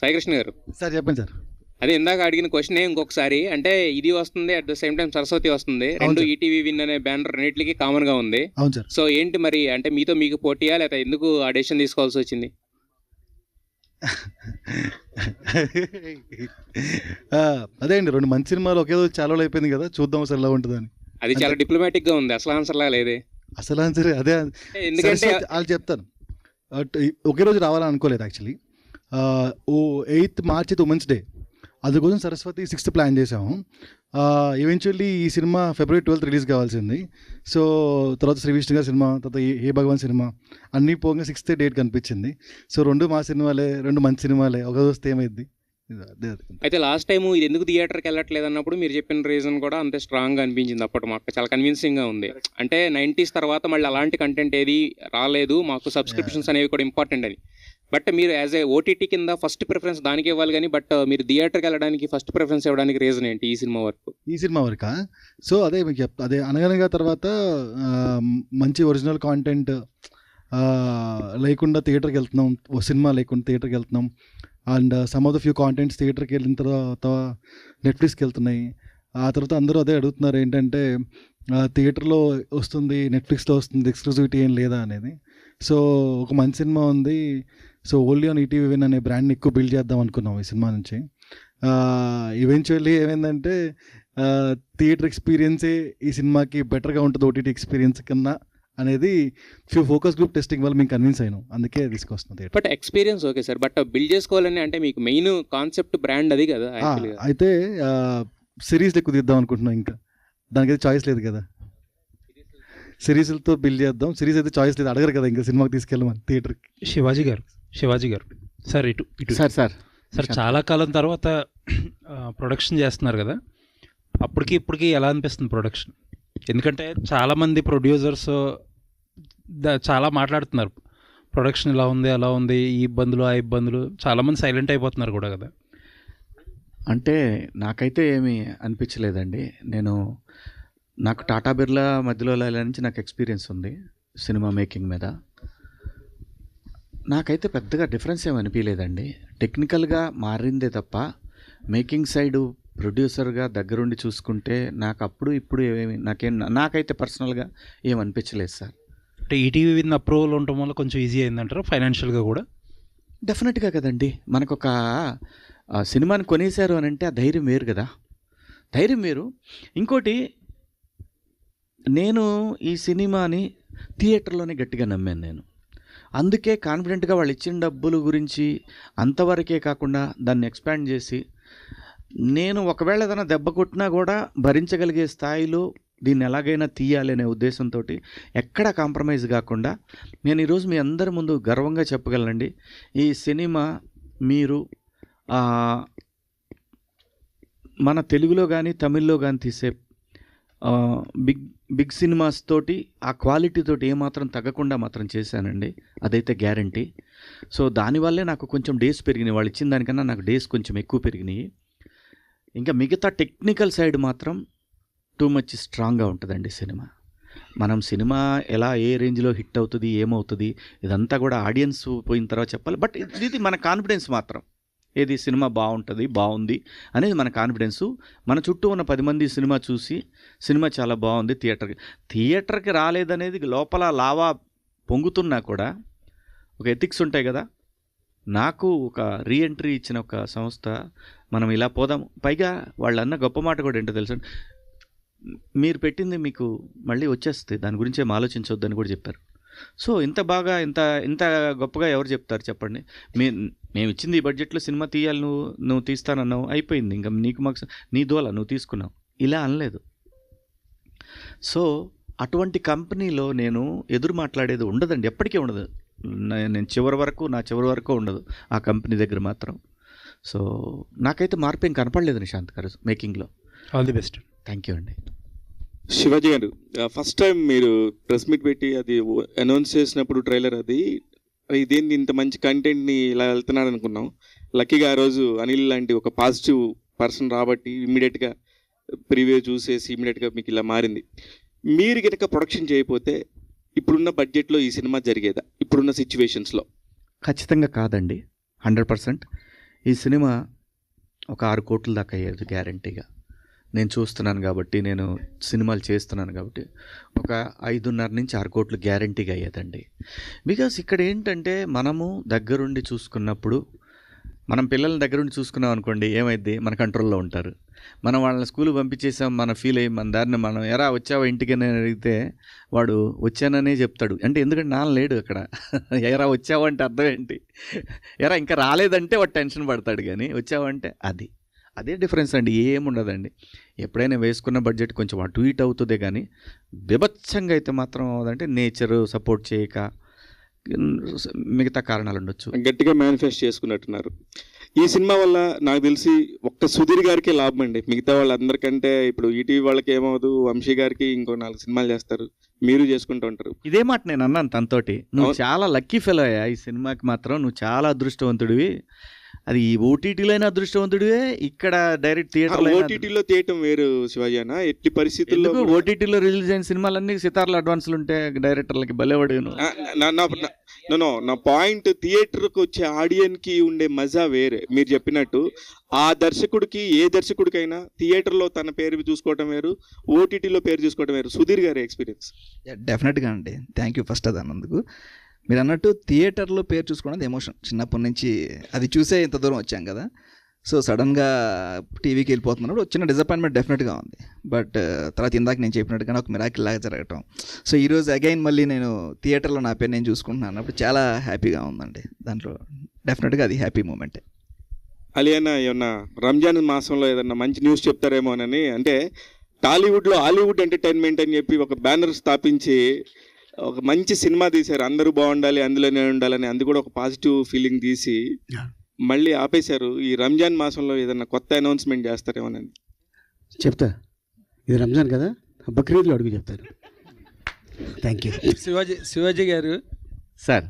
సాయికృష్ణ గారు సార్ చెప్పండి సార్. అదే ఇందాక అడిగిన క్వశ్చన్ ఇంకొకసారి, అంటే ఇది వస్తుంది at the same time Saraswati వస్తుంది, రెండు ఈటీవీ విన్ అనే బ్యానర్ రెండింటికి కామన్ గా ఉంది. అవును సార్. సో ఏంటి మరి, అంటే మీతో మీకు పోటీయా లేదా ఎందుకు ఆ డెసిషన్ తీసుకోవాల్సి వచ్చింది? అదే అండి, రెండు మంచి సినిమాలు ఒకే రోజు చాలా రోజులు అయిపోయింది కదా, చూద్దాం అసలు ఎలా ఉంటుందని. అది చాలా డిప్లొమాటిక్ గా ఉంది, అసలు ఆన్సర్ లా లేదే. అసలు ఆన్సర్ అదే, ఎందుకంటే వాళ్ళు చెప్తాను. ఒకే రోజు రావాలని అనుకోలేదు actually. 8th March women's day, అందుకోసం సరస్వతి 6th ప్లాన్ చేసాము. ఈవెన్చువల్లీ ఈ సినిమా February 12th రిలీజ్ కావాల్సింది. సో తర్వాత శ్రీ విష్ణు గారి సినిమా, తర్వాత ఏ భగవాన్ సినిమా అన్నీ పోగా 6th డేట్ కనిపించింది. సో రెండు మా సినిమాలే, రెండు మంచి సినిమాలే, ఒక రోజు ఏమైంది. అయితే లాస్ట్ టైం ఇది ఎందుకు థియేటర్కి వెళ్ళట్లేదు అన్నప్పుడు మీరు చెప్పిన రీజన్ కూడా అంతే స్ట్రాంగ్గా అనిపించింది. అప్పటి మాకు చాలా కన్విన్సింగ్గా ఉంది. అంటే 90s తర్వాత మళ్ళీ అలాంటి కంటెంట్ ఏది రాలేదు, మాకు సబ్స్క్రిప్షన్స్ అనేవి కూడా ఇంపార్టెంట్ అని. బట్ మీరు యాజ్ ఏ ఓటీటీ కింద ఫస్ట్ ప్రిఫరెన్స్ దానికి ఇవ్వాలి కానీ, బట్ మీరు థియేటర్కి వెళ్ళడానికి ఫస్ట్ ప్రిఫరెన్స్ ఇవ్వడానికి రీజన్ ఏంటి ఈ సినిమా వరకు? సో అదే మీకు చెప్తా, అదే అనగనగా తర్వాత మంచి ఒరిజినల్ కాంటెంట్ లేకుండా థియేటర్కి వెళ్తున్నాం, ఓ సినిమా లేకుండా థియేటర్కి వెళ్తున్నాం. And some of the few contents థియేటర్కి వెళ్ళిన తర్వాత నెట్ఫ్లిక్స్కి వెళ్తున్నాయి. ఆ తర్వాత అందరూ అదే అడుగుతున్నారు, ఏంటంటే థియేటర్లో వస్తుంది, నెట్ఫ్లిక్స్లో వస్తుంది, ఎక్స్క్లూజివిటీ ఏం లేదా అనేది. సో ఒక మంచి సినిమా ఉంది, so only on ETV win అనే బ్రాండ్ని ఎక్కువ బిల్డ్ చేద్దాం అనుకున్నాం ఈ సినిమా నుంచి. ఈవెన్చువల్లీ ఏమైందంటే థియేటర్ ఎక్స్పీరియన్సే ఈ సినిమాకి బెటర్గా ఉంటుంది ఓటీటీ ఎక్స్పీరియన్స్ కన్నా అనేది ఫ్యూ ఫోకస్ గ్రూప్ టెస్టింగ్ వల్ల మేము కన్విన్స్ అయినాం, అందుకే తీసుకొస్తుంది. But experience okay sir, but build చేసుకోవాలని అంటే మీకు మెయిన్ కాన్సెప్ట్ బ్రాండ్ అది కదా. అయితే సిరీస్ ఎక్కువ తీద్దాం అనుకుంటున్నాం, ఇంకా దానికైతే చాయిస్ లేదు కదా, సిరీస్లతో బిల్డ్ చేద్దాం. సిరీస్ అయితే చాయిస్ లేదు, అడగరు కదా ఇంకా సినిమాకి తీసుకెళ్ళమని థియేటర్కి. శివాజీ గారు సార్ ఇటు సార్ చాలా కాలం తర్వాత ప్రొడక్షన్ చేస్తున్నారు కదా, అప్పటికి ఇప్పటికి ఎలా అనిపిస్తుంది ప్రొడక్షన్? ఎందుకంటే చాలామంది ప్రొడ్యూసర్స్ చాలా మాట్లాడుతున్నారు, ప్రొడక్షన్ ఇలా ఉంది అలా ఉంది, ఈ ఇబ్బందులు ఆ ఇబ్బందులు, చాలామంది సైలెంట్ అయిపోతున్నారు కూడా కదా. అంటే నాకైతే ఏమీ అనిపించలేదండి. నాకు టాటా బిర్లా మధ్యలో నుంచి నాకు ఎక్స్పీరియన్స్ ఉంది సినిమా మేకింగ్ మీద. నాకైతే పెద్దగా డిఫరెన్స్ ఏమి అనిపించలేదండి. టెక్నికల్గా మారిందే తప్ప మేకింగ్ సైడు ప్రొడ్యూసర్గా దగ్గరుండి చూసుకుంటే నాకు అప్పుడు ఇప్పుడు నాకైతే పర్సనల్గా ఏం అనిపించలేదు సార్. అంటే ఈటీవీ విన్ అప్రూవల్ ఉండటం వల్ల కొంచెం ఈజీ అయిందంటారా ఫైనాన్షియల్గా కూడా? డెఫినెట్గా కదండి, మనకు ఒక సినిమాని కొనేశారు అని అంటే ఆ ధైర్యం వేరు కదా, ధైర్యం వేరు. ఇంకోటి, నేను ఈ సినిమాని థియేటర్లోనే గట్టిగా నమ్మాను నేను. అందుకే కాన్ఫిడెంట్గా వాళ్ళు ఇచ్చిన డబ్బుల గురించి అంతవరకే కాకుండా దాన్ని ఎక్స్పాండ్ చేసి, నేను ఒకవేళ ఏదైనా దెబ్బ కొట్టినా కూడా భరించగలిగే స్థాయిలో దీన్ని ఎలాగైనా తీయాలి అనే ఉద్దేశంతో ఎక్కడ కాంప్రమైజ్ కాకుండా నేను ఈరోజు మీ అందరి ముందు గర్వంగా చెప్పగలనండి, ఈ సినిమా మీరు మన తెలుగులో కానీ తమిళ్లో కానీ తీసే బిగ్ సినిమాస్ తోటి ఆ క్వాలిటీ తోటి ఏమాత్రం తగ్గకుండా మాత్రం చేశానండి, అదైతే గ్యారంటీ. సో దానివల్లే నాకు కొంచెం డేస్ పెరిగినాయి, వాళ్ళు ఇచ్చిన దానికన్నా నాకు డేస్ కొంచెం ఎక్కువ పెరిగినాయి. ఇంకా మిగతా టెక్నికల్ సైడ్ మాత్రం టూ మచ్ స్ట్రాంగ్గా ఉంటుందండి సినిమా. మనం సినిమా ఎలా ఏ రేంజ్లో హిట్ అవుతుంది ఏమవుతుంది ఇదంతా కూడా ఆడియన్స్ పోయిన తర్వాత చెప్పాలి. బట్ ఇది మన కాన్ఫిడెన్స్ మాత్రం, ఏది సినిమా బాగుంది అనేది మన కాన్ఫిడెన్సు. మన చుట్టూ ఉన్న 10 మంది సినిమా చూసి సినిమా చాలా బాగుంది, థియేటర్కి రాలేదనేది లోపల లావా పొంగుతున్నా కూడా ఒక ఎథిక్స్ ఉంటాయి కదా. నాకు ఒక రీఎంట్రీ ఇచ్చిన ఒక సంస్థ, మనం ఇలా పోదాం, పైగా వాళ్ళు అన్న గొప్ప మాట కూడా ఏంటో తెలుసు, మీరు పెట్టింది మీకు మళ్ళీ వచ్చేస్తుంది, దాని గురించి ఏం ఆలోచించవద్దని కూడా చెప్పారు. సో ఇంత బాగా ఇంత గొప్పగా ఎవరు చెప్తారు చెప్పండి? మేము ఇచ్చింది ఈ బడ్జెట్లో సినిమా తీయాలి, నువ్వు తీస్తానన్నావు, అయిపోయింది, ఇంకా నీకు మాకు నీ దోల నువ్వు తీసుకున్నావు, ఇలా అనలేదు. సో అటువంటి కంపెనీలో నేను ఎదురు మాట్లాడేది ఉండదండి, ఎప్పటికీ ఉండదు. నేను చివరి వరకు ఉండదు ఆ కంపెనీ దగ్గర మాత్రం. సో నాకైతే మార్పు ఏం కనపడలేదు నిశాంత్ గారు మేకింగ్లో. All the best. Thank you అండి. శివాజీ గారు, ఫస్ట్ టైం మీరు ప్రెస్ మీట్ పెట్టి అది అనౌన్స్ చేసినప్పుడు ట్రైలర్ ఇదేంటి ఇంత మంచి కంటెంట్ని ఇలా వెళ్తున్నాడు అనుకున్నాం. లక్కీగా ఆ రోజు అనిల్ లాంటి ఒక పాజిటివ్ పర్సన్ రాబట్టి ఇమ్మీడియట్గా ప్రివ్యూ చూసేసి ఇమ్మీడియట్గా మీకు ఇలా మారింది. మీరు కనుక ప్రొడక్షన్ చేయకపోతే ఇప్పుడున్న బడ్జెట్లో ఈ సినిమా జరిగేదా ఇప్పుడున్న సిచ్యువేషన్స్లో? ఖచ్చితంగా కాదండి, 100%. ఈ సినిమా ఒక 6 కోట్ల దాకా అయ్యేది గ్యారంటీగా. నేను చూస్తున్నాను కాబట్టి, నేను సినిమాలు చేస్తున్నాను కాబట్టి ఒక 5.5 నుంచి 6 కోట్లు గ్యారంటీగా అయ్యేదండి. బికాస్ ఇక్కడ ఏంటంటే మనము దగ్గరుండి చూసుకున్నప్పుడు, మనం పిల్లల్ని దగ్గరుండి చూసుకున్నాం అనుకోండి, ఏమైద్ది, మన కంట్రోల్లో ఉంటారు. మనం వాళ్ళని స్కూల్కి పంపించేసాం, మన ఫీల్ అయ్యి మన దారిని మనం ఎరా వచ్చావా ఇంటికి అని అడిగితే వాడు వచ్చాననే చెప్తాడు. అంటే ఎందుకంటే నాన్న లేడు అక్కడ. ఎరా వచ్చావా అంటే అర్థం ఏంటి, ఎరా ఇంకా రాలేదంటే వాడు టెన్షన్ పడతాడు, కానీ వచ్చావంటే అదే డిఫరెన్స్ అండి, ఏముండదండి. ఎప్పుడైనా వేసుకున్న బడ్జెట్ కొంచెం అటు ఇటు అవుతుందే, కానీ బీభత్సంగా అయితే మాత్రం అవుదంటే నేచరు సపోర్ట్ చేయక మిగతా కారణాలు ఉండొచ్చు. గట్టిగా మేనిఫెస్ట్ చేసుకున్నట్టున్నారు. ఈ సినిమా వల్ల నాకు తెలిసి ఒక్క సుధీర్ గారికి లాభం అండి. మిగతా వాళ్ళందరికంటే ఇప్పుడు ఈటీవీ వాళ్ళకి ఏమవుదు, వంశీ గారికి ఇంకో 4 సినిమాలు చేస్తారు, మీరు చేసుకుంటూ ఉంటారు. ఇదే మాట నేను అన్నాను తనతోటి, నువ్వు చాలా లక్కీ ఫెలో అయ్యా, ఈ సినిమాకి మాత్రం నువ్వు చాలా అదృష్టవంతుడివి. అది ఈ ఓటీటీలో అయినా అదృష్టవంతుడివే, ఇక్కడ డైరెక్ట్ థియేటర్లో. ఓటీటీలో తీయటం వేరు శివాజీ అన్న, ఎట్టి పరిస్థితుల్లో ఓటీటీలో రిలీజ్ అయిన సినిమాలన్నీ సితార్లు అడ్వాన్స్లు ఉంటే డైరెక్టర్లకి భలేవాడు. నా పాయింట్, థియేటర్కి వచ్చే ఆడియన్కి ఉండే మజా వేరే. మీరు చెప్పినట్టు ఆ దర్శకుడికి, ఏ దర్శకుడికైనా థియేటర్లో తన పేరు చూసుకోవటం వేరు, ఓటీటీలో పేరు చూసుకోవటం వేరు. సుధీర్ గారి ఎక్స్పీరియన్స్. డెఫినెట్గా అండి, థ్యాంక్ యూ ఫస్ట్ అది అన్నందుకు. మీరు అన్నట్టు థియేటర్లో పేరు చూసుకోవడం ఎమోషన్, చిన్నప్పటి నుంచి అది చూసే ఇంత దూరం వచ్చాం కదా. సో సడన్గా టీవీకి వెళ్ళిపోతున్నప్పుడు చిన్న డిసప్పాయింట్మెంట్ డెఫినెట్గా ఉంది. బట్ తర్వాత ఇందాక నేను చెప్పినట్టుగా ఒక మిరాకిల్ లాగా జరగటం, సో ఈరోజు అగైన్ మళ్ళీ నేను థియేటర్లో నా పేరు నేను చూసుకుంటున్నాను అన్నప్పుడు చాలా హ్యాపీగా ఉందండి. దాంట్లో డెఫినెట్గా అది హ్యాపీ మూమెంటే. అలియానా, ఏమన్నా రంజాన్ మాసంలో ఏదన్నా మంచి న్యూస్ చెప్తారేమోనని, అంటే టాలీవుడ్లో హాలీవుడ్ ఎంటర్టైన్మెంట్ అని చెప్పి ఒక బ్యానర్ స్థాపించి ఒక మంచి సినిమా తీశారు, అందరూ బాగుండాలి అందులోనే ఉండాలని. అది కూడా ఒక పాజిటివ్ ఫీలింగ్ తీసి మళ్ళీ ఆపేశారు. ఈ రంజాన్ మాసంలో ఏదన్నా కొత్త అనౌన్స్మెంట్ చేస్తారేమోనని. చెప్తా, ఇది రంజాన్ కదా, బక్రీద్లో అడుగు చెప్తారు. Thank you. శివాజీ గారు, సార్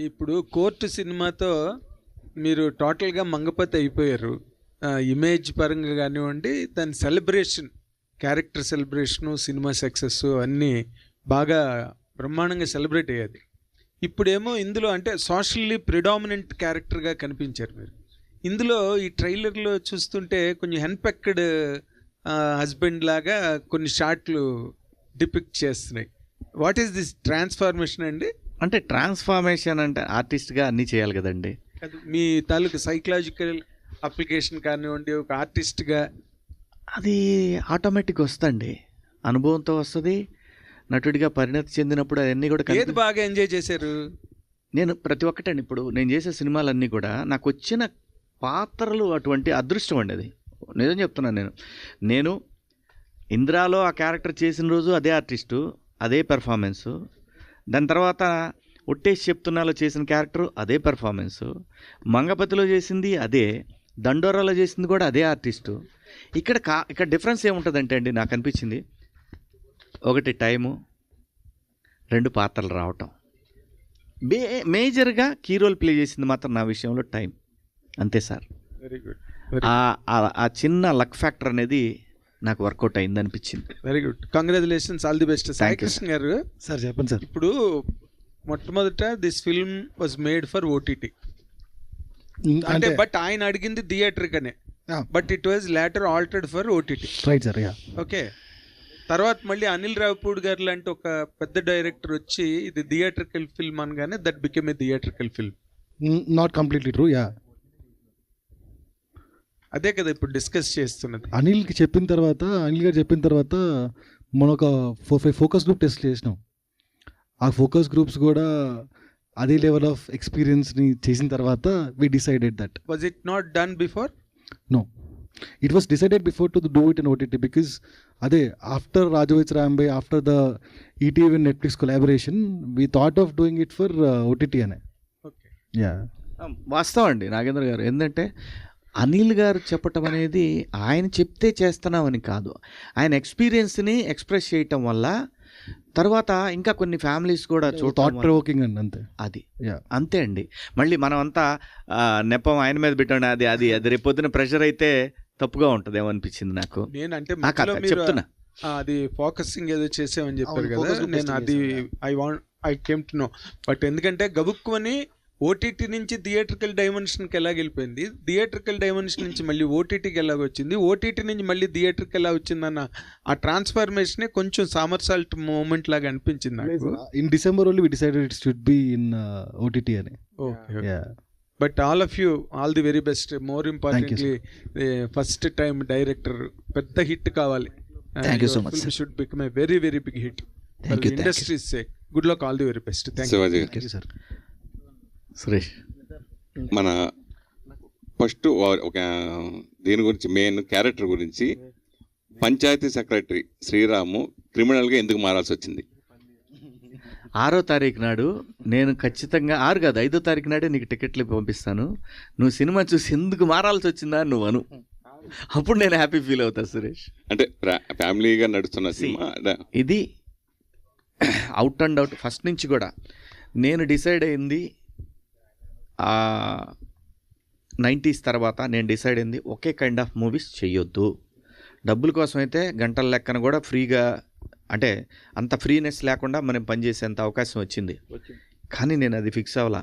ఇప్పుడు కోర్టు సినిమాతో మీరు టోటల్గా మంగపతి అయిపోయారు. ఇమేజ్ పరంగా కానివ్వండి, దాని celebration, character celebration, cinema success అన్నీ బాగా బ్రహ్మాండంగా సెలబ్రేట్ అయ్యేది. ఇప్పుడేమో ఇందులో అంటే సోషల్లీ ప్రిడామినెంట్ క్యారెక్టర్గా కనిపించారు మీరు. ఇందులో ఈ ట్రైలర్లో చూస్తుంటే కొంచెం హెన్పెక్డ్ హస్బెండ్ లాగా కొన్ని షాట్లు డిపిక్ట్ చేస్తున్నాయి. వాట్ ఈస్ దిస్ ట్రాన్స్ఫార్మేషన్ అండి? అంటే ట్రాన్స్ఫార్మేషన్ అంటే ఆర్టిస్ట్గా అన్నీ చేయాలి కదండి. మీ తాలూకు సైకలాజికల్ అప్లికేషన్ కానివ్వండి, ఒక ఆర్టిస్ట్గా అది ఆటోమేటిక్ వస్తుంది, అనుభవంతో వస్తుంది. నటుడిగా పరిణతి చెందినప్పుడు అవన్నీ కూడా ఏది బాగా ఎంజాయ్ చేశారు? నేను ప్రతి ఒక్కటండి, ఇప్పుడు నేను చేసే సినిమాలన్నీ కూడా నాకు వచ్చిన పాత్రలు అటువంటి అదృష్టం అండి. అది నిజం చెప్తున్నాను. నేను ఇంద్రాలో ఆ క్యారెక్టర్ చేసిన రోజు అదే ఆర్టిస్టు, అదే పెర్ఫార్మెన్సు. దాని తర్వాత ఒట్టేసి చెప్తున్నాలో చేసిన క్యారెక్టర్ అదే పెర్ఫార్మెన్సు, మంగపతిలో చేసింది అదే, దండోరాలో చేసింది కూడా అదే ఆర్టిస్టు. ఇక్కడ డిఫరెన్స్ ఏముంటుందంటే అండి, నాకు అనిపించింది, ఒకటి టైము, 2 పాత్రలు రావటం. మేజర్గా కీ రోల్ ప్లే చేసింది మాత్రం నా విషయంలో టైం, అంతే సార్. Very good. ఆ చిన్న లక్ ఫ్యాక్టర్ అనేది నాకు వర్కౌట్ అయింది అనిపించింది. Very good, congratulations, all the best. Sai Krishna garu sir చెప్పండి సార్. ఇప్పుడు మొట్టమొదట this film was made for OTT అంటే, బట్ ఆయన అడిగింది థియేటర్కనే, but it was later altered for OTT. Right sir. Okay, తర్వాత మళ్ళీ అనిల్ రావిపూడి గారు లాంటి ఒక పెద్ద డైరెక్టర్ వచ్చి ఇది థియేట్రికల్ ఫిల్మ్ అనగానే that became a theatrical film. Not completely true. అదే కదా ఇప్పుడు డిస్కస్ చేస్తున్నది. అనిల్ గారు చెప్పిన తర్వాత మనం ఒక 4-5 ఫోకస్ గ్రూప్ టెస్ట్ చేసినాం. ఆ ఫోకస్ గ్రూప్స్ కూడా అదే లెవెల్ ఆఫ్ ఎక్స్పీరియన్స్ని చేసిన తర్వాత we decided that. Was it not done before? No, it was decided before to do it in OTT because after Rajavich Rambe, after the ETV and Netflix collaboration, we thought of doing it for OTT ane. Okay. Yeah. వాస్తవం అండి నాగేంద్ర గారు. ఏంటంటే అనిల్ గారు చెప్పటం అనేది ఆయన చెప్తే చేస్తున్నామని కాదు, ఆయన ఎక్స్పీరియన్స్ని ఎక్స్ప్రెస్ చేయటం వల్ల తర్వాత ఇంకా కొన్ని ఫ్యామిలీస్ కూడా థాట్ ప్రొవోకింగ్ అండి, అంతే. అది అంతే అండి. మళ్ళీ మనం అంతా నెపం ఆయన మీద పెట్టండి, అది రేపొద్దున ప్రెషర్ అయితే తప్పుగా ఉంటుంది ఏమనిపించింది నాకు. నేనంటే చెప్తున్నా, అది ఫోకసింగ్ ఏదో చేసామని చెప్పారు కదా, నేను అది I came to know. But ఎందుకంటే గబుక్కుని ఓటీటీ నుంచి థియేట్రికల్ డైమెన్షన్కి ఎలా వెళ్ళిపోయింది, థియేట్రికల్ డైమెన్షన్ నుంచి మళ్ళీ ఓటీటీకి ఎలా వచ్చింది, ఓటీటీ నుంచి మళ్ళీ థియేటర్కి ఎలా వచ్చిందన్న ఆ ట్రాన్స్ఫర్మేషనే కొంచెం సామర్సాల్ట్ మూమెంట్ లాగా అనిపించింది నాకు. In December only we decided it should be in OTT అని. Okay, but all of you all the very best. More importantly first time director, పెద్ద హిట్ కావాలి. Thank you so much. Should become a very very big hit. Industry's sake. Good luck, all the very best. Shivaji thank you sir. Suresh, మన first ఒక దీని గురించి, main character గురించి, panchayat secretary Sriramu క్రిమినల్గా ఎందుకు మారాల్సి వచ్చింది? 6వ తారీఖు నాడు నేను ఖచ్చితంగా 6 కాదు 5వ తారీఖు నాడే నీకు టికెట్లు పంపిస్తాను, నువ్వు సినిమా చూసి ఎందుకు మారాల్సి వచ్చిందా నువ్వు అను, అప్పుడు నేను హ్యాపీ ఫీల్ అవుతా సురేష్. అంటే ఫ్యామిలీగా నడుస్తున్న సినిమా ఇది అవుట్ అండ్ అవుట్ ఫస్ట్ నుంచి కూడా నేను డిసైడ్ అయింది 90s తర్వాత నేను డిసైడ్ అయింది ఒకే కైండ్ ఆఫ్ మూవీస్ చేయొద్దు. డబ్బుల కోసం అయితే గంటల లెక్కన కూడా ఫ్రీగా, అంటే అంత ఫ్రీనెస్ లేకుండా మనం పనిచేసేంత అవకాశం వచ్చింది. కానీ నేను అది ఫిక్స్ అవ్వాల.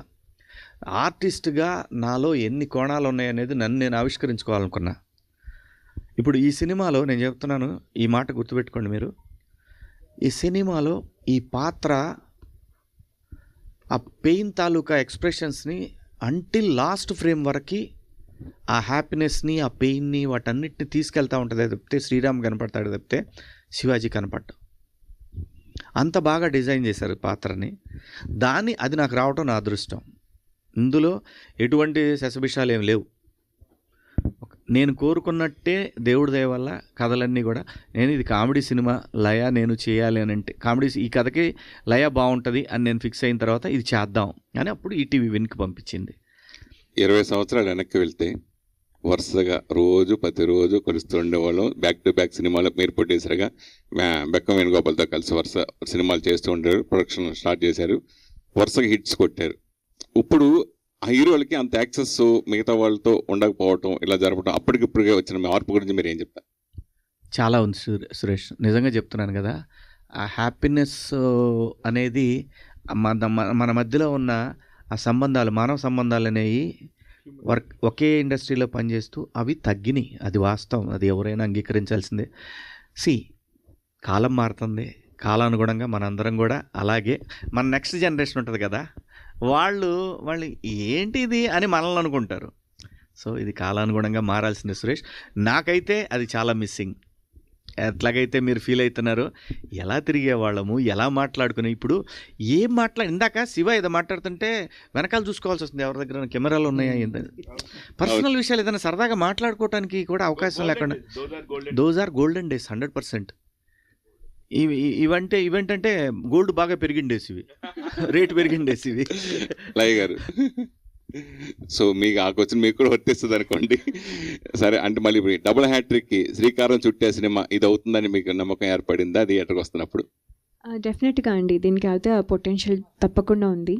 ఆర్టిస్ట్గా నాలో ఎన్ని కోణాలు ఉన్నాయనేది నన్ను నేను ఆవిష్కరించుకోవాలనుకున్నా. ఇప్పుడు ఈ సినిమాలో నేను చెప్తున్నాను, ఈ మాట గుర్తుపెట్టుకోండి మీరు, ఈ సినిమాలో ఈ పాత్ర ఆ పెయిన్ తాలూకా ఎక్స్ప్రెషన్స్ని అంటిల్ లాస్ట్ ఫ్రేమ్ వరకు ఆ హ్యాపీనెస్ని, ఆ పెయిన్ని, వాటన్నిటిని తీసుకెళ్తూ ఉంటుంది తప్పితే శ్రీరామ్ కనపడతాడు తప్పితే శివాజీ కనపడ్డాడు. అంత బాగా డిజైన్ చేశారు పాత్రని. అది నాకు రావటం నా అదృష్టం. ఇందులో ఎటువంటి శశభిషాలు ఏమి లేవు. నేను కోరుకున్నట్టే దేవుడి దయ వల్ల కథలన్నీ కూడా, నేను ఇది కామెడీ సినిమా, లయ నేను చేయాలి అని అంటే కామెడీ, ఈ కథకి లయ బాగుంటుంది అని నేను ఫిక్స్ అయిన తర్వాత ఇది చేద్దాం అని అప్పుడు ఈటీవీ విన్కి పంపించింది. 20 సంవత్సరాలు వెనక్కి వెళ్తే వరుసగా ప్రతిరోజు కలుస్తూ ఉండేవాళ్ళం. బ్యాక్ టు బ్యాక్ సినిమాలు మీరు ప్రొడ్యూసర్గా బెక్కం వేణుగోపాల్తో కలిసి వరుస సినిమాలు చేస్తూ ఉండేవారు. ప్రొడక్షన్ స్టార్ట్ చేశారు, వరుసగా హిట్స్ కొట్టారు. ఇప్పుడు ఆ హీరోలకి అంత యాక్సెస్ మిగతా వాళ్ళతో ఉండకపోవటం, ఇలా జరపడం, అప్పటికిప్పుడుగా వచ్చిన మార్పు గురించి మీరు ఏం చెప్తారు? చాలా ఉంది సురేష్, నిజంగా చెప్తున్నాను కదా. ఆ హ్యాపీనెస్ అనేది మన మధ్యలో ఉన్న ఆ సంబంధాలు, మానవ సంబంధాలు అనేవి ఒకే ఇండస్ట్రీలో పనిచేస్తూ అవి తగ్గినాయి. అది వాస్తవం, అది ఎవరైనా అంగీకరించాల్సిందే. కాలం మారుతుంది, కాలానుగుణంగా మనందరం కూడా అలాగే, మన నెక్స్ట్ జనరేషన్ ఉంటుంది కదా, వాళ్ళు ఏంటి ఇది అని మనల్ని అనుకుంటారు. సో ఇది కాలానుగుణంగా మారాల్సిందే సురేష్. నాకైతే అది చాలా మిస్సింగ్. ఎట్లాగైతే మీరు ఫీల్ అవుతున్నారో, ఎలా తిరిగేవాళ్ళము, ఎలా మాట్లాడుకుని, ఇప్పుడు ఇందాక శివ ఏదో మాట్లాడుతుంటే వెనకాల చూసుకోవాల్సి వస్తుంది, ఎవరి దగ్గర కెమెరాలు ఉన్నాయా, పర్సనల్ విషయాలు ఏదైనా సరదాగా మాట్లాడుకోవడానికి కూడా అవకాశం లేకుండా. Those are golden days 100%. ఇవంటే గోల్డ్ బాగా పెరిగిండేసివి, రేటు పెరిగిండేసివి. లయ గారు, సో మీకు ఆ క్వశ్చన్ మీకు కూడా వర్తిస్తుంది అనుకోండి. సరే, అంటే మళ్ళీ ఇప్పుడు డబుల్ హ్యాట్రిక్కి శ్రీకారం చుట్టే సినిమా ఇది అవుతుందని మీకు నమ్మకం ఏర్పడిందా థియేటర్కి వస్తున్నప్పుడు? డెఫినెట్గా అండి, దీనికి అయితే పొటెన్షియల్ తప్పకుండా ఉంది.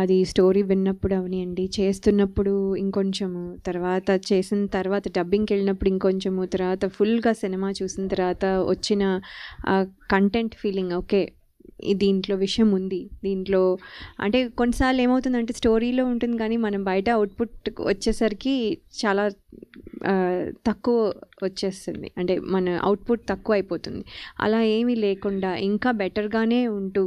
అది స్టోరీ విన్నప్పుడు అవనివ్వండి, చేస్తున్నప్పుడు ఇంకొంచెము, తర్వాత చేసిన తర్వాత డబ్బింగ్కి వెళ్ళినప్పుడు ఇంకొంచెము, తర్వాత ఫుల్గా సినిమా చూసిన తర్వాత వచ్చిన కంటెంట్ ఫీలింగ్, ఓకే దీంట్లో విషయం ఉంది, దీంట్లో అంటే కొన్నిసార్లు ఏమవుతుందంటే స్టోరీలో ఉంటుంది కానీ మనం బయట అవుట్పుట్ వచ్చేసరికి చాలా తక్కువ వచ్చేస్తుంది, అంటే మన అవుట్పుట్ తక్కువ అయిపోతుంది. అలా ఏమీ లేకుండా ఇంకా బెటర్గానే ఉంటూ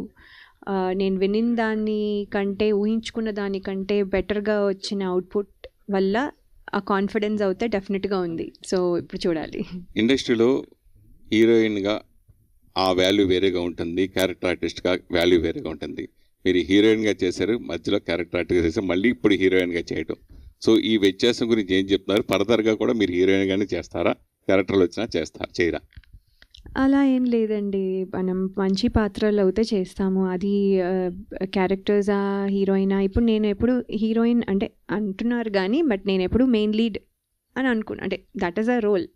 నేను వినిన దానికంటే, ఊహించుకున్న దానికంటే బెటర్గా వచ్చిన అవుట్పుట్ వల్ల ఆ కాన్ఫిడెన్స్ అయితే డెఫినెట్గా ఉంది. సో ఇప్పుడు చూడాలి. ఇండస్ట్రీలో హీరోయిన్గా ఆ వాల్యూ వేరేగా ఉంటుంది, క్యారెక్టర్ ఆర్టిస్ట్గా వాల్యూ వేరేగా ఉంటుంది. మీరు హీరోయిన్గా చేశారు, మధ్యలో క్యారెక్టర్ ఆర్టిస్ట్గా చేశారు, మళ్ళీ ఇప్పుడు హీరోయిన్గా చేయటం. సో ఈ వ్యత్యాసం గురించి ఏం చెప్తున్నారు? ఫర్దర్గా కూడా మీరు హీరోయిన్గానే చేస్తారా, క్యారెక్టర్లు వచ్చినా చేయరా? అలా ఏం లేదండి, మనం మంచి పాత్రలు అయితే చేస్తాము. అది క్యారెక్టర్సా, హీరోయినా, ఇప్పుడు నేను ఎప్పుడు హీరోయిన్ అంటే అంటున్నారు కానీ బట్ నేను ఎప్పుడు మెయిన్ లీడ్ అని అనుకున్నా, అంటే దట్ ఈస్ అ రోల్,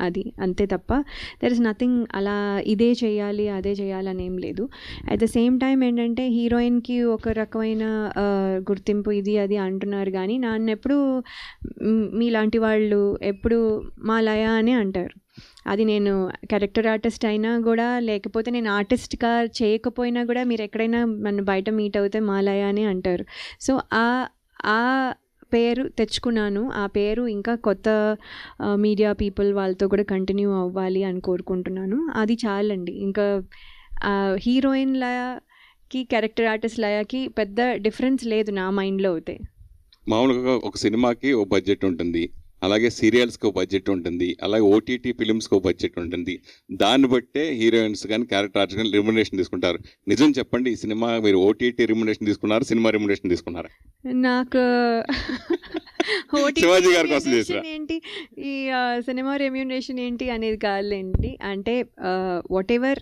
అది అంతే తప్ప దెర్ ఇస్ నథింగ్ అలా ఇదే చేయాలి అదే చేయాలి అని ఏం లేదు. అట్ ద సేమ్ టైం ఏంటంటే హీరోయిన్కి ఒక రకమైన గుర్తింపు ఇది అది అంటున్నారు, కానీ నన్ను ఎప్పుడు మీలాంటి వాళ్ళు ఎప్పుడు మా లయ అని అంటారు. అది నేను క్యారెక్టర్ ఆర్టిస్ట్ అయినా కూడా లేకపోతే నేను ఆర్టిస్ట్గా చేయకపోయినా కూడా మీరు ఎక్కడైనా నన్ను బయట మీట్ అవుతే మా లయ అని అంటారు. సో ఆ పేరు తెచ్చుకున్నాను. ఆ పేరు ఇంకా కొత్త మీడియా పీపుల్ వాళ్ళతో కూడా కంటిన్యూ అవ్వాలి అని కోరుకుంటున్నాను. అది చాలండి. ఇంకా హీరోయిన్ లయకి క్యారెక్టర్ ఆర్టిస్ట్ లయకి పెద్ద డిఫరెన్స్ లేదు నా మైండ్లో అయితే. మామూలుగా ఒక సినిమాకి ఓ బడ్జెట్ ఉంటుంది, అలాగే సీరియల్స్కి ఒక బడ్జెట్ ఉంటుంది, అలాగే ఓటీటీ ఫిలిమ్స్కి ఒక బడ్జెట్ ఉంటుంది. దాన్ని బట్టే హీరోయిన్స్ కానీ క్యారెక్టర్ ఆర్టిస్ట్ కానీ రెమ్యునరేషన్ తీసుకుంటారు. నిజం చెప్పండి, ఈ సినిమా మీరు ఓటీటీ రెమ్యునరేషన్ తీసుకున్నారు, సినిమా రెమ్యునరేషన్ తీసుకున్నారా? నాకు శివాజీ గారి కోసం చేసిరా ఏంటి ఈ సినిమా రెమ్యూనరేషన్ ఏంటి అనేది కాదులేండి. అంటే what ever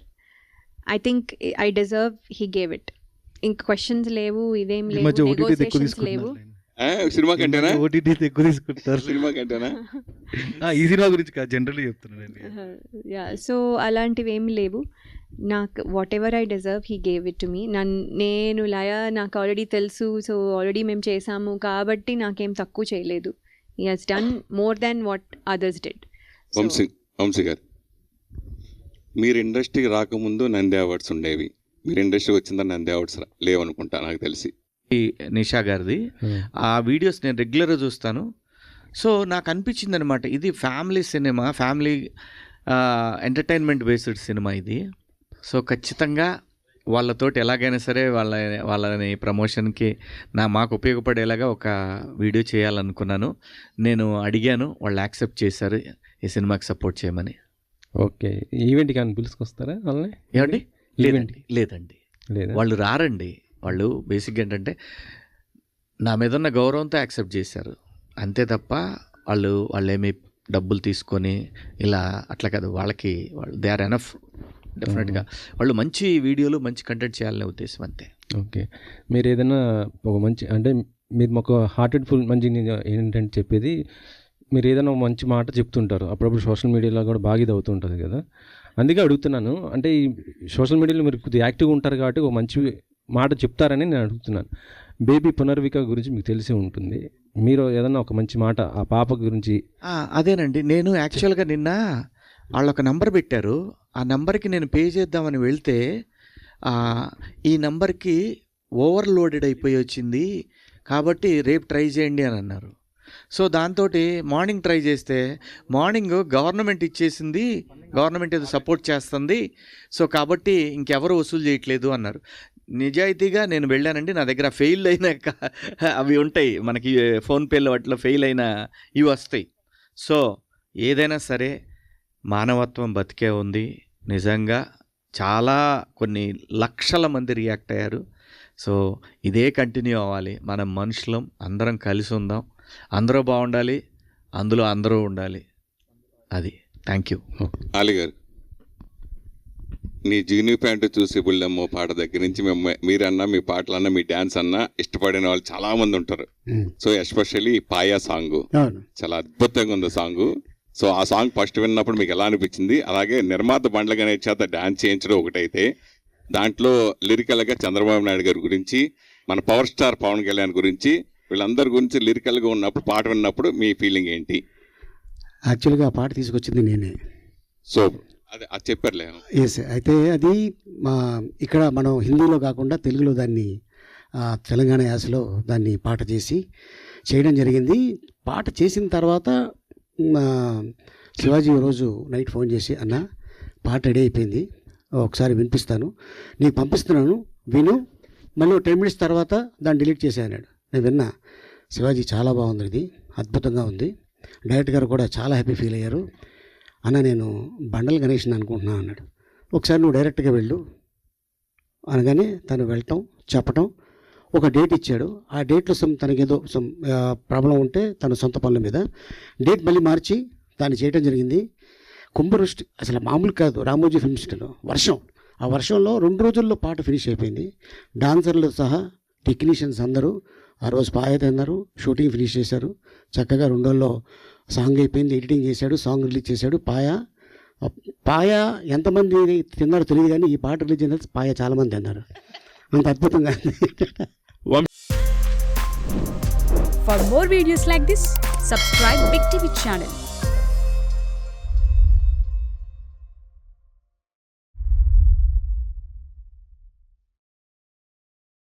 I think I deserve he gave it. ఇంక క్వశ్చన్స్ లేవు, ఇదేం లేవు, నెగోసియేషన్స్ లేవు. సినిమా కంటేనా? ఓటీటీ ఎక్కువ తీసుకుంటారు సినిమా కంటేనా? ఈ సినిమా గురించి కాదు, జనరల్లీ చెప్తున్నానండి. యా, సో అలాంటివి ఏమి లేవు. నాకు whatever I deserve he gave it to me. నేను లయ నాకు ఆల్రెడీ తెలుసు, సో ఆల్రెడీ మేము చేసాము కాబట్టి నాకేం తక్కువ చేయలేదు. He has done more than what others did. Vamshi గారు, మీరు ఇండస్ట్రీకి రాకముందు నంది అవార్డ్స్ ఉండేవి, మీరు ఇండస్ట్రీకి వచ్చిందని నంది అవార్డ్స్ లేవనుకుంటా నాకు తెలిసి. ఈ నిషా గారిది ఆ వీడియోస్ నేను రెగ్యులర్గా చూస్తాను. సో నాకు అనిపించింది అనమాట, ఇది family cinema, family entertainment based cinema ఇది. సో ఖచ్చితంగా వాళ్ళతోటి ఎలాగైనా సరే వాళ్ళని ప్రమోషన్కి మాకు ఉపయోగపడేలాగా ఒక వీడియో చేయాలనుకున్నాను. నేను అడిగాను, వాళ్ళు యాక్సెప్ట్ చేశారు ఈ సినిమాకి సపోర్ట్ చేయమని. ఓకే, ఈవెంట్కి అని పిలుచుకొస్తారా వాళ్ళని? ఏమండి? లేదండి, వాళ్ళు రారండి. వాళ్ళు బేసిక్గా ఏంటంటే నా మీద ఉన్న గౌరవంతో యాక్సెప్ట్ చేశారు అంతే తప్ప వాళ్ళు ఏమి డబ్బులు తీసుకొని ఇలా అట్లా కాదు. వాళ్ళు దే ఆర్ ఎనఫ్. డెఫినెట్గా వాళ్ళు మంచి వీడియోలు మంచి కంటెంట్ చేయాలనే ఉద్దేశం అంతే. ఓకే, మీరు ఏదైనా ఒక మంచి అంటే మీరు మాకు హార్టెడ్ ఫుల్ మంచి ఏంటంటే చెప్పేది, మీరు ఏదైనా ఒక మంచి మాట చెప్తుంటారు, అప్పుడప్పుడు సోషల్ మీడియాలో కూడా బాగా ఇది అవుతుంటుంది కదా, అందుకే అడుగుతున్నాను. అంటే ఈ సోషల్ మీడియాలో మీరు కొద్దిగా యాక్టివ్గా ఉంటారు కాబట్టి ఒక మంచి మాట చెప్తారని నేను అడుగుతున్నాను. బేబీ పునర్విక గురించి మీకు తెలిసి ఉంటుంది, మీరు ఏదన్నా ఒక మంచి మాట ఆ పాప గురించి. అదేనండి, నేను యాక్చువల్గా నిన్న వాళ్ళు ఒక నంబర్ పెట్టారు, ఆ నెంబర్కి నేను పే చేద్దామని వెళ్తే ఈ నెంబర్కి ఓవర్లోడెడ్ అయిపోయి వచ్చింది కాబట్టి రేపు ట్రై చేయండి అని అన్నారు. సో దాంతో మార్నింగ్ ట్రై చేస్తే మార్నింగ్ గవర్నమెంట్ ఇచ్చేసింది, గవర్నమెంట్ ఏదో సపోర్ట్ చేస్తుంది, సో కాబట్టి ఇంకెవరు వసూలు చేయట్లేదు అన్నారు. నిజాయితీగా నేను వెళ్ళానండి, నా దగ్గర ఫెయిల్ అయిన అవి ఉంటాయి మనకి ఫోన్పేలో, వాటిలో ఫెయిల్ అయిన ఇవి వస్తాయి. సో ఏదైనా సరే మానవత్వం బతికే ఉంది. నిజంగా చాలా కొన్ని లక్షల మంది రియాక్ట్ అయ్యారు. సో ఇదే కంటిన్యూ అవ్వాలి. మనం మనుషులం, అందరం కలిసి ఉందాం, అందరూ బాగుండాలి, అందులో అందరూ ఉండాలి. అది. Thank you. ఆలి గారు, నీ జీనీ ప్యాంటు చూసి బుల్లెమ్మో పాట దగ్గర నుంచి మీరన్నా మీ పాటలన్నా మీ డ్యాన్స్ అన్నా ఇష్టపడిన వాళ్ళు చాలా మంది ఉంటారు. సో ఎస్పెషల్లీ పాయా సాంగ్ చాలా అద్భుతంగా ఉంది సాంగ్. సో ఆ సాంగ్ ఫస్ట్ విన్నప్పుడు మీకు ఎలా అనిపించింది? అలాగే నిర్మాత బండ్ల గణేష్ చేత డ్యాన్స్ చేయించడం ఒకటైతే, దాంట్లో లిరికల్గా చంద్రబాబు నాయుడు గారి గురించి, మన పవర్ స్టార్ పవన్ కళ్యాణ్ గురించి, వీళ్ళందరి గురించి లిరికల్గా ఉన్నప్పుడు పాట విన్నప్పుడు మీ ఫీలింగ్ ఏంటి? యాక్చువల్గా ఆ పాట తీసుకొచ్చింది నేనే. సో అదే అది చెప్పారులే. ఎస్, అయితే అది ఇక్కడ మనం హిందీలో కాకుండా తెలుగులో దాన్ని తెలంగాణ యాసలో దాన్ని పాట చేసి చేయడం జరిగింది. పాట చేసిన తర్వాత శివాజీ రోజు నైట్ ఫోన్ చేసి, అన్న పాట రెడీ అయిపోయింది, ఒకసారి వినిపిస్తాను, నీకు పంపిస్తున్నాను, విను, మళ్ళీ 10 minutes తర్వాత దాన్ని డిలీట్ చేసే అన్నాడు. నేను విన్నా, శివాజీ చాలా బాగుంది, ఇది అద్భుతంగా ఉంది, డైరెక్టర్ గారు కూడా చాలా హ్యాపీ ఫీల్ అయ్యారు, అన్న నేను బండల్ గణేష్ని అనుకుంటున్నాను అన్నాడు. ఒకసారి నువ్వు డైరెక్ట్గా వెళ్ళు అనగానే తను వెళ్ళటం చెప్పటం, ఒక డేట్ ఇచ్చాడు. ఆ డేట్లో తనకేదో ప్రాబ్లం ఉంటే తన సొంత పనుల మీద డేట్ మళ్ళీ మార్చి దాన్ని చేయడం జరిగింది. కుంభవృష్టి అసలు మామూలు కాదు, రామోజీ ఫిల్మ్ సిటీలో వర్షం, ఆ వర్షంలో 2 రోజుల్లో పాట ఫినిష్ అయిపోయింది. డాన్సర్లు సహా టెక్నీషియన్స్ అందరూ ఆ రోజు పాయ తిన్నారు, షూటింగ్ ఫినిష్ చేశారు. చక్కగా 2 రోజుల్లో సాంగ్ అయిపోయింది, ఎడిటింగ్ చేశాడు, సాంగ్ రిలీజ్ చేశాడు. పాయ ఎంతమంది తిన్నారో తెలియదు, కానీ ఈ పాట రిలీజ్ అయిన పాయ చాలామంది తిన్నారు. అంత అద్భుతంగా. For more videos like this, subscribe Big TV channel.